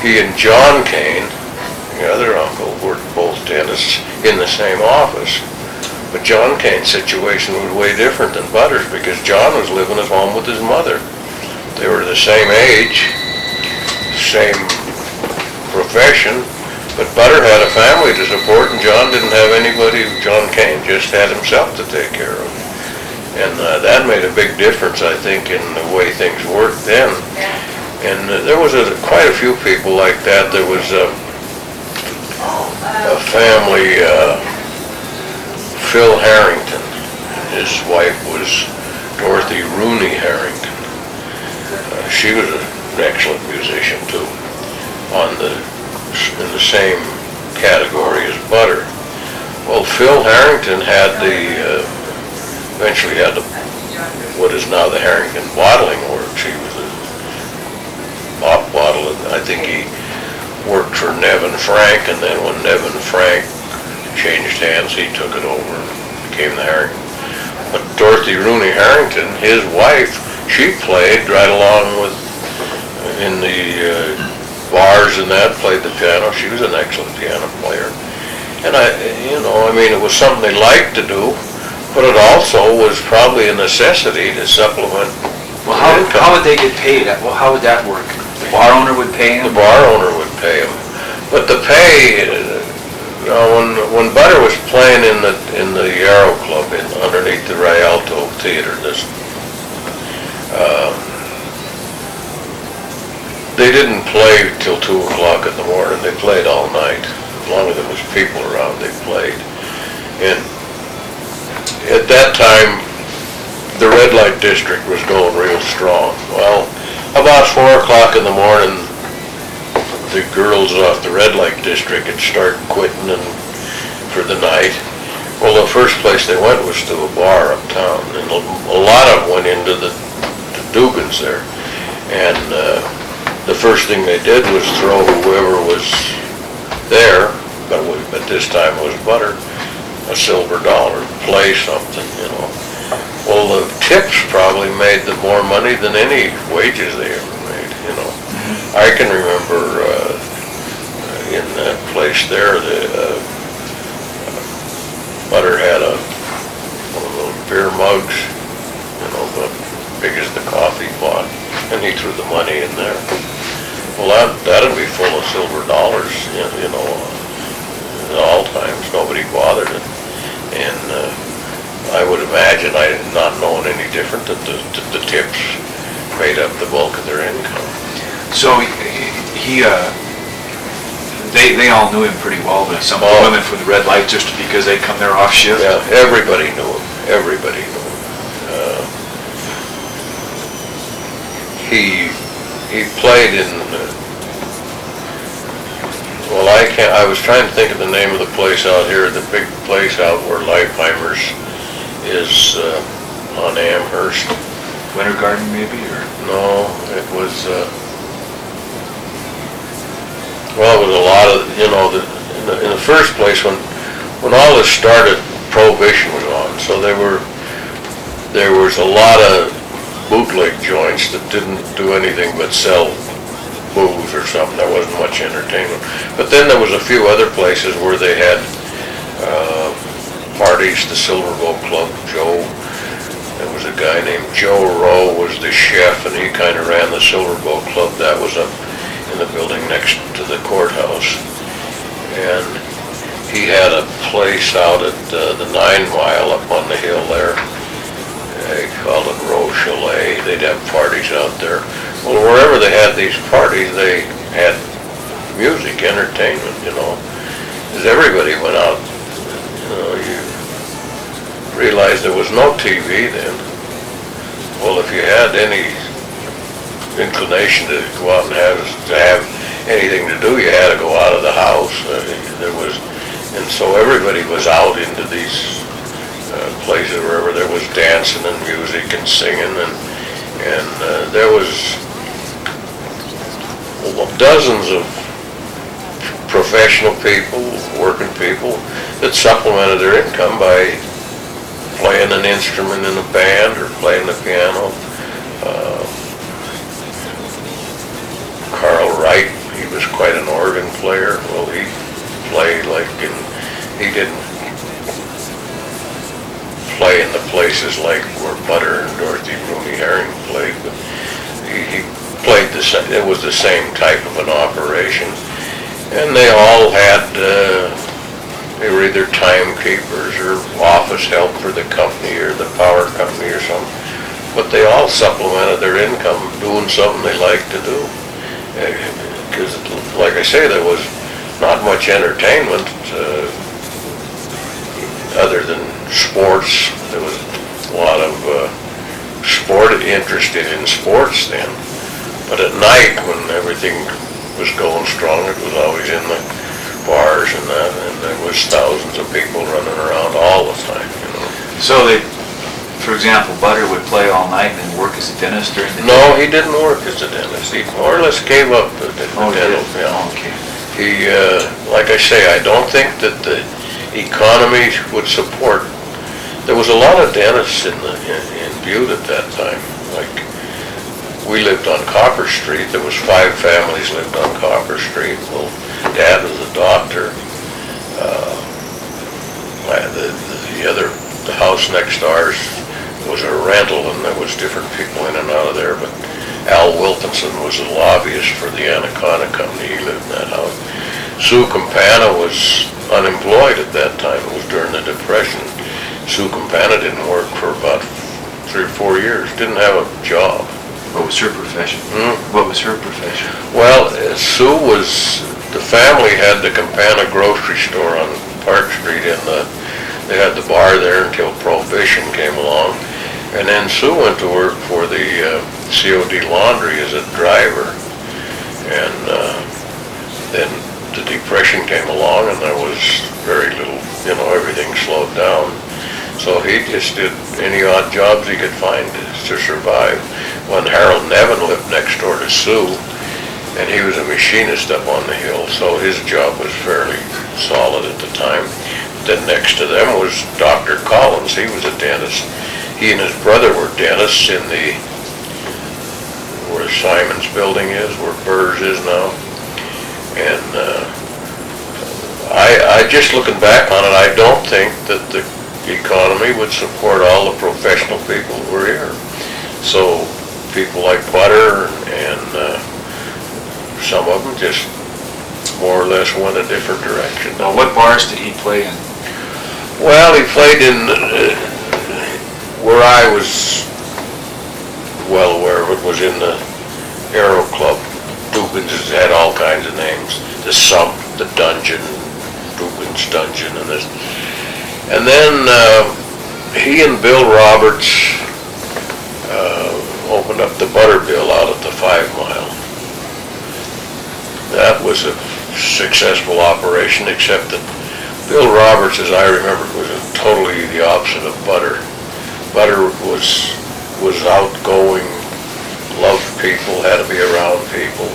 he and John Kane, the other uncle, were both dentists in the same office. But John Kane's situation was way different than Butter's because John was living at home with his mother. They were the same age, same profession, but Butter had a family to support and John didn't have anybody. John Kane just had himself to take care of. And that made a big difference, I think, in the way things worked then. And there was quite a few people like that. There was a family, Phil Harrington. His wife was Dorothy Rooney Harrington. She was an excellent musician too, in the same category as Butter. Well, Phil Harrington had eventually had what is now the Harrington Bottling Works. He was a mop bottle, and I think he worked for Nevin Frank, and then when Nevin Frank changed hands, he took it over and became the Harrington. But Dorothy Rooney Harrington, his wife, she played right along with in the bars and that, played the piano. She was an excellent piano player. And it was something they liked to do, but it also was probably a necessity to supplement. Well, how would they get paid? Well, how would that work? The bar owner would pay him? The bar owner would pay him. But the pay, when Butter was playing in the Yarrow Club underneath the Rialto Theater, they didn't play till 2 o'clock in the morning. They played all night. As long as there was people around, they played. And at that time, the red light district was going real strong. Well, about 4 o'clock in the morning, the girls off the red light district had started quitting for the night. Well, the first place they went was to a bar uptown, and a lot of them went into the Dugans there. And the first thing they did was throw whoever was there, but this time it was Butter, a silver dollar, play something, Well, the tips probably made them more money than any wages they ever made, I can remember in that place there, Butter had one of those beer mugs, about big as the coffee pot, and he threw the money in there. Well, that'd be full of silver dollars, at all times. Nobody bothered it. And I would imagine, I not knowing any different, that the tips made up the bulk of their income. So they all knew him pretty well, but some of the women from the red light, just because they come there off shift? Yeah, everybody knew him. Everybody knew him. He played in, I was trying to think of the name of the place out here, the big place out where Leifheimer's is on Amherst. Winter Garden maybe, or? No, it was, it was a lot of, in the first place when all this started, Prohibition was on, so there was a lot of bootleg joints that didn't do anything but sell booze or something. There wasn't much entertainment. But then there was a few other places where they had parties. The Silver Bow Club, there was a guy named Joe Rowe was the chef, and he kind of ran the Silver Bow Club. That was up in the building next to the courthouse. And he had a place out at the 9 Mile up on the hill there. They called it Chalet. They'd have parties out there. Well, wherever they had these parties, they had music, entertainment, because everybody went out. You realized there was no TV then. Well, if you had any inclination to go out and have anything to do, you had to go out of the house. And so everybody was out into these places wherever there was dancing and music and singing, and there was dozens of professional people, working people, that supplemented their income by playing an instrument in a band or playing the piano. Carl Wright, he was quite an organ player. Well, he played he didn't play in the places like where Butter and Dorothy Rooney Herring played, but he played the same. It was the same type of an operation, and they all had they were either timekeepers or office help for the company or the power company or something, but they all supplemented their income doing something they liked to do. Because, like I say, there was not much entertainment other than sports. There was a lot of interested in sports then. But at night, when everything was going strong, it was always in the bars and that, and there was thousands of people running around all the time, you know. So they, for example, Butter would play all night and then work as a dentist during the day? No, he didn't work as a dentist. He more or less gave up the dental. Yeah. Okay. He, like I say, I don't think that the economy would support. There was a lot of dentists in Butte at that time. Like, we lived on Copper Street. There was 5 families lived on Copper Street. Well, Dad was a doctor. The house next to ours was a rental, and there was different people in and out of there, but Al Wilkinson was a lobbyist for the Anaconda Company. He lived in that house. Sue Campana was unemployed at that time. It was during the Depression. Sue Campana didn't work for about 3 or 4 years, didn't have a job. What was her profession? What was her profession? Well, Sue was, the family had the Campana grocery store on Park Street, and they had the bar there until Prohibition came along. And then Sue went to work for the COD Laundry as a driver. And then the Depression came along, and there was very little, you know, everything slowed down. So he just did any odd jobs he could find to survive. When Harold Nevin lived next door to Sue, and he was a machinist up on the hill, so his job was fairly solid at the time. Then next to them was Dr. Collins. He was a dentist. He and his brother were dentists in where Simon's building is, where Burr's is now. And I just looking back on it, I don't think that the economy would support all the professional people who were here. So people like Butter and some of them just more or less went a different direction. Now, what bars did he play in? Well, he played in where I was well aware of it was in the Aero Club. Dubin's had all kinds of names. The Sump, the Dungeon, Dubin's Dungeon, and this. And then he and Bill Roberts opened up the Butterbill out at the 5 Mile. That was a successful operation, except that Bill Roberts, as I remember, was totally the opposite of Butter. Butter was outgoing, loved people, had to be around people.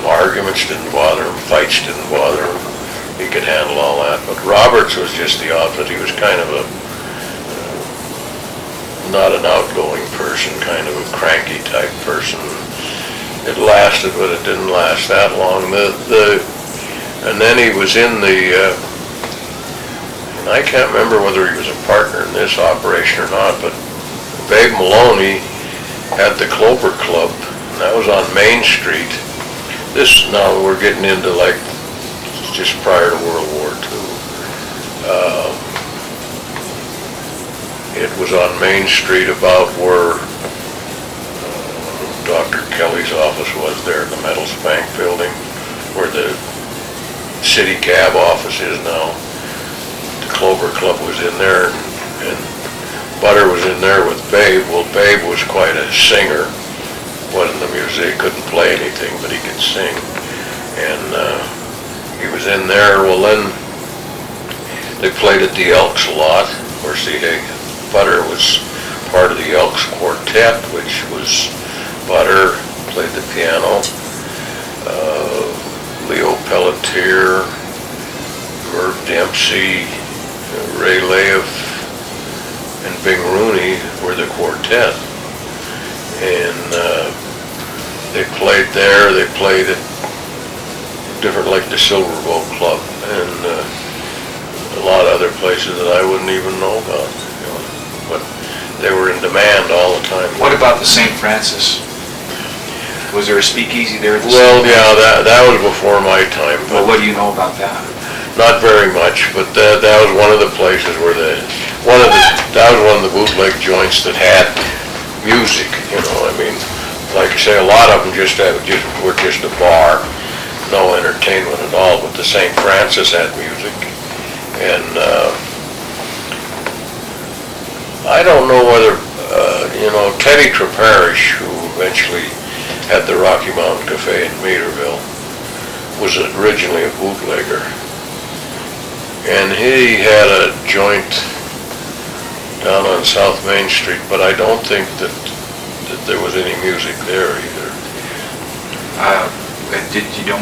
Arguments didn't bother him, fights didn't bother him. He could handle all that. But Roberts was just the opposite. He was kind of not an outgoing person, kind of a cranky type person. It lasted, but it didn't last that long. And then he was in and I can't remember whether he was a partner in this operation or not, but Babe Maloney had the Clover Club, and that was on Main Street. Now we're getting into like just prior to World War II. It was on Main Street about where Dr. Kelly's office was there in the Metals Bank building, where the city cab office is now. The Clover Club was in there, and Butter was in there with Babe. Well, Babe was quite a singer. Wasn't a musician, couldn't play anything, but he could sing. And he was in there. Well, then they played at the Elks a lot. Of course, Butter was part of the Elks Quartet, which was Butter played the piano, Leo Pelletier, Merv Dempsey, Ray Leif, and Bing Rooney were the quartet. And they played there. They played at different, like the Silver Boat Club, and a lot of other places that I wouldn't even know about, you know, but they were in demand all the time. What about the St. Francis? Was there a speakeasy there at the Well, St. yeah, that was before my time, Well, but what do you know about that? not very much, but that was one of the places where that was one of the bootleg joints that had music, you know, I mean, like I say, a lot of them were just a bar, no entertainment at all, but the St. Francis had music, and I don't know whether, you know, Teddy Treparish, who eventually had the Rocky Mountain Cafe in Materville, was originally a bootlegger. And he had a joint down on South Main Street, but I don't think that there was any music there either. Did you know